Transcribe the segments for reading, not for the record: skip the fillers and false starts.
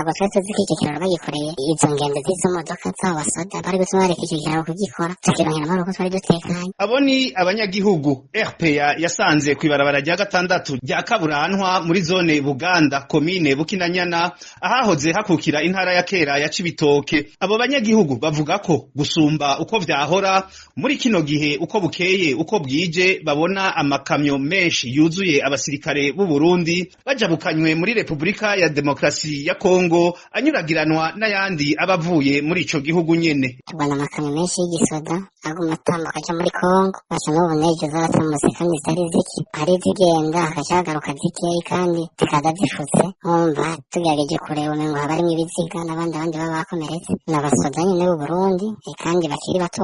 ntabwo twari tuzi ko icyo kiraro bagikoreye izo ngendo z'izo modoka z'abasoda bari gutuma bareka icyo kiraro kugikora tukironkera amahoro ko twari dutekanye. Abo ni abanyagihugu RPA yasanze kw'ibarabara rya 6 rya Kaburantwa muri zone Buganda komine Bukinanyana ahahoze hakukira intara ya kera ya Cibitoke. Abo banyagihugu bavuga ko gusumba uko vyahora muri kino gihe uko bukeye uko bwije babona amakamyo menshi yuzuye abasirikare b'u Burundi bajabukanywe muri Republika ya Demokrasi ya Kongo anyuragiranwa n'ayandi abavuye muri ico gihugu nyene. Tubona amakamyo menshi y'igisoda aguma atambuka aja muri Kongo basa n'ubu nejo zaratambutse kandi zitari ziki ari zigenda akacagaruka zikeyi kandi zikaza zifutse umva tugerageje kureba umengo haba harimwo ibiziga n'abandi baba bakomeretse n'abasoda nyene b'u Burundi kandi bakiri bato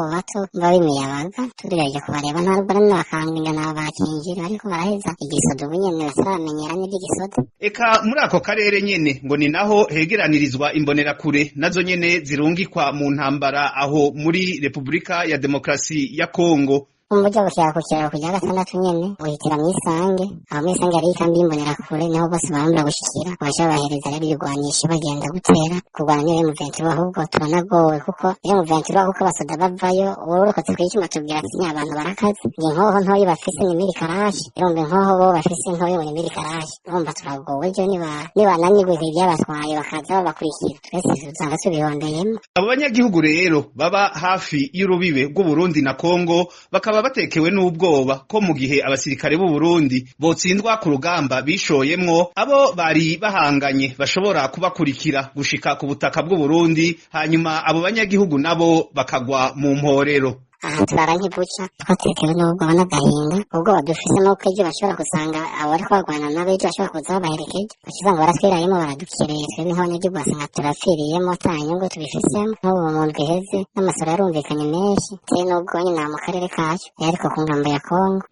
babimiyabaga tugerageje kubareba ntabwo ari n'abakambinga n'abakinjira ariko baraheza igisoda ubu nyene basaramenyera n'ivy'igisoda. Eka muri ako karere nyene ngo ni naho hegeranirizwa imbonerakure nazo nyene zirungikwa mu ntambara aho muri Republika ya Demokrasi ya Kongo. Umuja gushaka kukiraro kujya 6 nyene uhitira mwisange aho mwisange ari ikambi y'imbonerakure niho bose barambura gushikira baje bahereza rero ibigwanisha bagenda gutera kurwana niyo M23 ahubwo turanagowe kuko iyo M23 kuko abasoda bavayo urokotse kwicuma tubwira ati abantu barakaze inkoho ntoyi bafise ni mirikarashi irombe inkoho bo bafise ntoyi ni mirikarashi urumva turagowe je niba nanigwe ibyabatwaye bakaza babakurikira twese tuzanga tubihondeyemo. Abo banyagihugu rero baba hafi y'urubibe rw'u Burundi na Kongo bakaba batekewe n'ubwoba ko mu gihe abasirikare b'u Burundi botsindwa ku rugamba bishoyemwo abo bari bahanganye bashobora kubakurikira gushika ku butaka bw'u Burundi hanyuma abo banyagihugu nabo bakagwa mu mporero. Aha turara nk'ibuca twatekewe n'ubwoba n'agahinda ubwoba dufise nuko ejo bashobora gusanga abo bariko barwana nabo ejo bashobora kuza babaherekeje bakizanga baratwirayemo baradukireye twebwe nk'abanyagihugu basanga turapfiriyemo ata nyungu tubifisemo nk'ubu mu ndwi iheze n'amasoro yarumvikanye menshi tewe n'ubwo nyine mu karere kacu ariko ku ngambo ya Kongo.